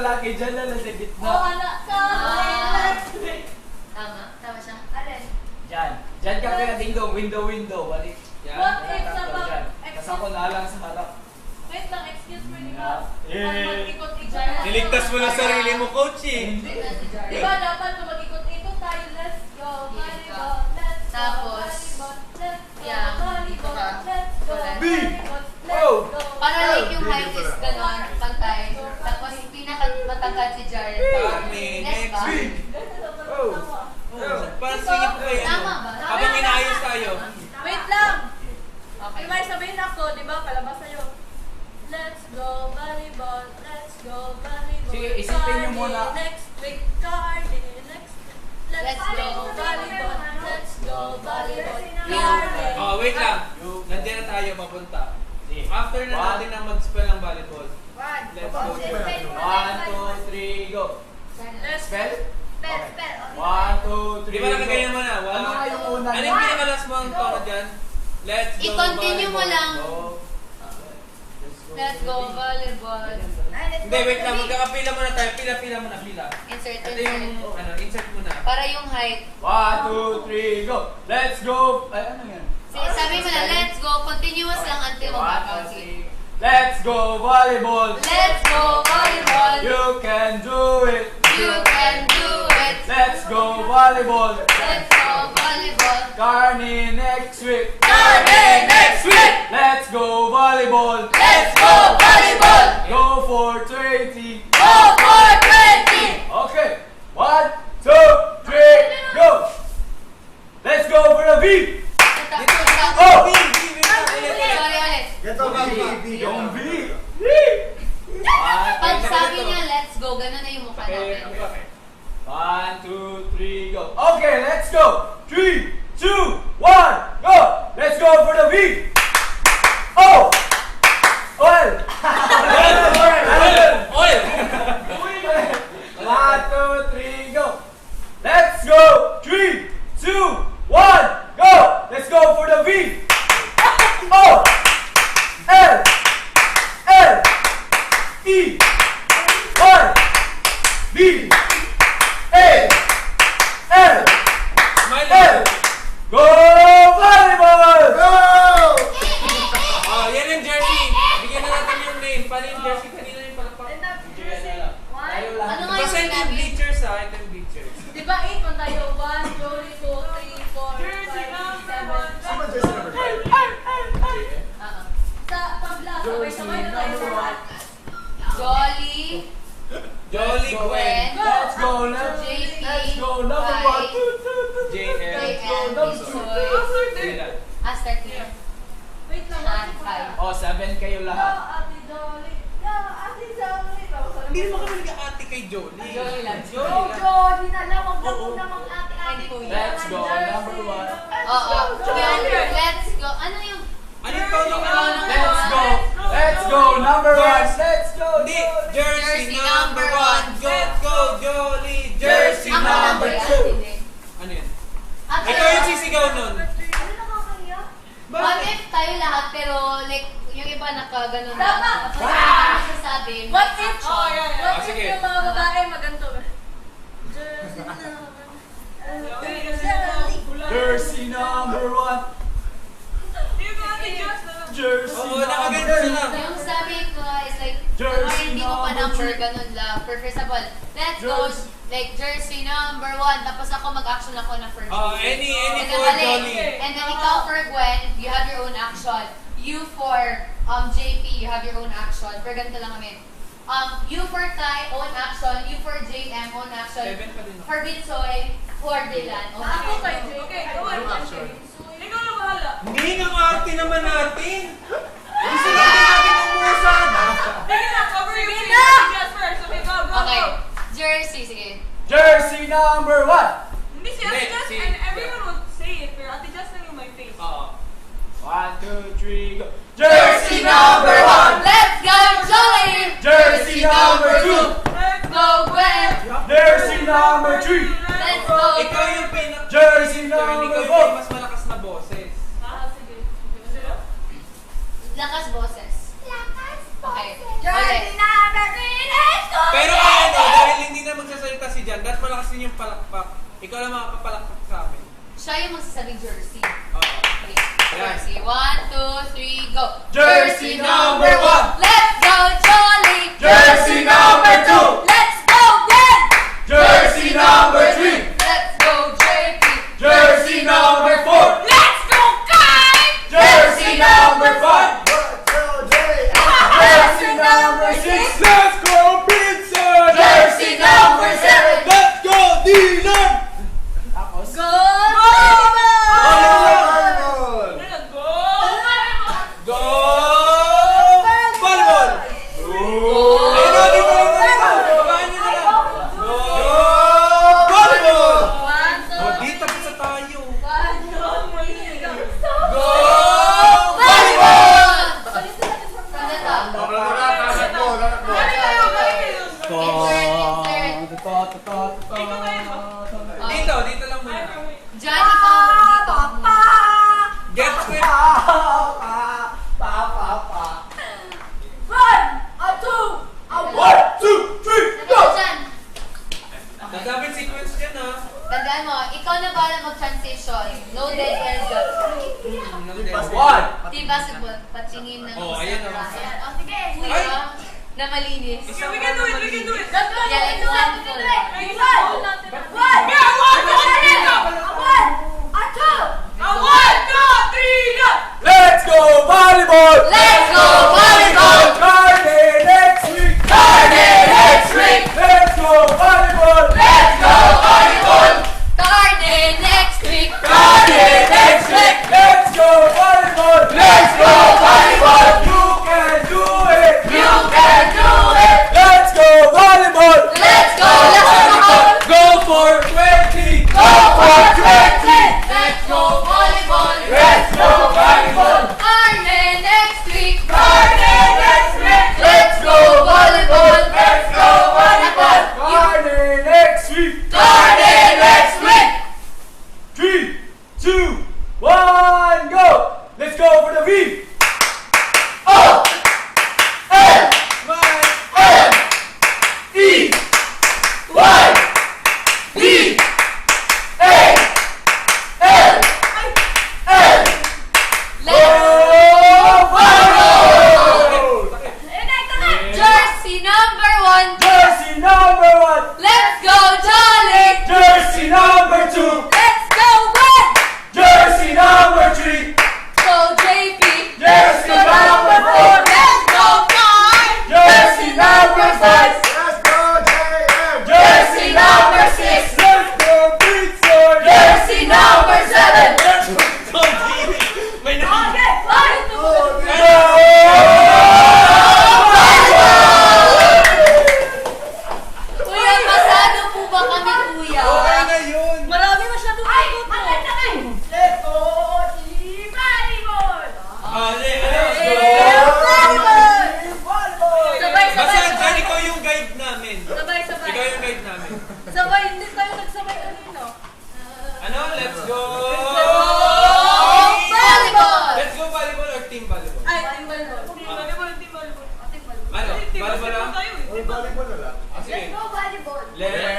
lalaki dyan na nasa gitna. Oh, anak ka. Tama? Tama siya? Alin? Dyan. Dyan ka kaya dingdong. Window. Balik. Yan. What if Tatlo sa dyan. pag- Tapos ako nalang sa harap. Wait lang, excuse me, di Yeah. ba? Eh. Pag mag-ikot-ikot. Niligtas mo lang sarili mo, coach eh. Hindi. Di ba dapat kung mag-ikot-ikot tayo, let's go, volleyball, let's go, Tapos, volleyball, let's go, yeah. volleyball, let's go, B. volleyball, let's Oh. go. Para like yung height is gano'n, pantay. Tapos pinaka-matangkad si Jared. Kami, Next ba? next. Oh. Parang singit ko yan. Tama ba? Habang inaayos tayo. Wait lang! Okay. May sabihin ako, di ba? Palabas sa'yo. Let's go volleyball, let's go volleyball. Sige, isipin niyo muna. Next week, Cardi, next week. Let's go volleyball, let's go volleyball. Cardi. Oh, wait lang. Nandiyan na tayo mapunta. Sige. After na One. natin na mag-spell ng volleyball. Let's go. 1, 2, 3, go. Let's Spell? spell, Okay. spell. 1, 2, 3, Di ba nakaganyan mo na? Ano nga yung una? Ano yung pinakalas mo ang tono dyan? Let's go I-continue mo volleyball. lang. Go. Let's go volleyball. Hindi, wait lang. Magkakapila muna tayo. Pila muna, pila. Insert, Ito yung, insert. insert muna. Para yung height. 1, 2, 3, go. Let's go. Ay, ano yan? Sabi mo na, let's go. Continuous lang until mag-count. 1, 2, 3. Let's go volleyball. Let's go volleyball. You can do it. You can do it. Let's go volleyball. Let's go volleyball. Carney next week. Carney next week. Let's go volleyball. Let's go volleyball. Go for 20. Go for 20. Okay. 1, 2, 3, go. Let's go for the V. Oh! B! Sorry ulit. Yung V. Pag sabi niya, let's go, gano'n na yung mukha natin. 1, 2, 3, go. Okay, let's go. 3, 2, 1, go. Let's go for the V. Oh! Oil! Oil! 1, 2, 3, go. Let's go. 3, 2, 1, go. Let's go for the V. O, L, L, E, Y, B, A, L, Smile L. Go volleyball! Go! Oh, yan yung jersey. Bigyan na natin yung name. Paano yung jersey? Kanina yung palakpak. Tayo lang. Ano nga yung Basta ito yung sinabi? bleachers ha. Ito yung bleachers. Di ba 8 kung tayo? 1, 2, 3, 4, 5, 6, 7. Sa tabla, sabay-sabay na tayo sa lahat. Jolly, Jolly Gwen. Let's go, let's go, number 1. JL. Let's go, number 2. Dylan. Aster Clear. Wait lang, Ah, ate ko five. lang. Oh, 7 kayo Yo, lahat. Ate Dolly. Yo, Ate Dolly. Tapos ano Hindi ba? naman kami nag-ate kay Jolie. Jolie lang. Yo, Dolly na lang. Huwag na Oo. muna mag-ate-ate ko. Let's go, number 1. Oo. Yan, let's go. Ano yung... Ano yung tono ka? Let's go, let's go, number 1. Let's go, Hindi. Jolie. Jersey number 1. Let's go, Jolie. Jersey Ako number yan, 2. hindi. Ano yun? At Ikaw yung sisigaw nun. Ano nakakahiya? What if tayo lahat pero like yung iba nakaganon na. Tama! Tapos ano sasabi? What if? Action. What if sige. yung mga babae maganto? Jersey Jersey number 1. Jersey Oo, number nakaganto sila. Yung sabi ko is like, Jersey or hindi mo pa number number, three. ganun lang. For example, let's go, Jersey. like, jersey number 1, tapos ako mag-action ako na for Oh, jersey. any And then for mali. Jolie. And then ikaw for Gwen, you have your own action. You for JP, you have your own action. Pero ganito lang kami. You for Kai, own action. You for JM, own action. 7 pa din ako. For Binsoy, for Dylan, own Ako action. kay JK. Ikaw na bahala. Hindi ng arte naman natin. Gusto natin umusan. Sige na, cover yung just first. Okay, go, go, Okay, go. jersey, sige. Jersey number 1. Hindi si Hindi, Ate Just, si- and everyone would say it, pero Ate Just lang yung my face. Oo. 1, 2, 3, go. Jersey number 1, let's go Jolie! Jersey number 2. Let's Go Gwen! Jersey number 3. Let's go! Ikaw yung pinak... Jersey Ikaw number yung 4. mas malakas na boses. Ah, sige. Sige. Lakas boses. Okay. Jersey Ulit. number 3, let's go! Pero magsasalita si Jan, dapat malakas din yung palakpak. Ikaw lang makakapalakpak sa amin. Siya yung magsasabing jersey. Oo. Okay. Yan. Jersey. 1, 2, 3, go. Jersey number 1. Let's go, Jolly. Jersey number 2. Let's go, Glenn. Jersey number 3. Let's go, JP. Jersey number 4. Let's go, Kai. Jersey number 5. Jersey number 6. Let's go, Vincent. Jersey number 7. Let's go, Dylan. Go, Go! Volleyball! Ayun na, dito lang tayo. Babaan nyo na lang. Go! Volleyball! Oh, di, tapos na tayo. Go! Volleyball! From the top. Dito lang muna. Jan, ikaw dito. Get script. One, two, three, go. Jan, Nagdamit sequence dyan, ha? tandaan mo, ikaw na bala mag-transition. No dead air gun. One. Team basketball, patingin ng Oh, ayan naman. Ayan. Oh, sige. Kuya, na malinis. Isang We can do it, we can do it. Yeah, like one full. Let's go volleyball. Let's go volleyball. Carne next week. Carne next week. Let's go volleyball. Let's go volleyball. Carne next week. Carne next week. Let's go volleyball. Let's go volleyball. You can do it. You can do it. Let's go volleyball. Let's go, let's go. Go for 20. Go for 20. Let's go volleyball. Let's go volleyball. Carne next week. Carne next week. Let's go volleyball. Let's go volleyball. Carne next week. Carne next week. 3, 2, 1, go! Let's go for the V! O! L! Bye! M! E! Y! D! A! L! L! Let's volleyball! jersey number 1. Jersey number 1! Let's go, Jolly. Jersey number 2! Let's go, Gwen. Jersey number 3! Go, JP. Jersey number 4! Let's go, Kai. Jersey number 5! Jersey number 6! Let's go Pizza! Jersey number 7! Let's go! May na... Kuya, pasado po ba kami, kuya? Okay na yun. Marami masyadong ikot mo. Let's go, team volleyball! Let's go. Sabay, Basta, sabay, Jan, ikaw yung guide namin. sabay, sabay. Ikaw yung guide namin. Sabay, hindi tayo nagsabay kanino. Ano? Let's go! Volleyball. Let's go volleyball or team volleyball? Ay, team volleyball. Team volleyball, team volleyball. Ano? Volleyball lang? Team volleyball tayo eh. Ah, sige. Let's go volleyball. Let's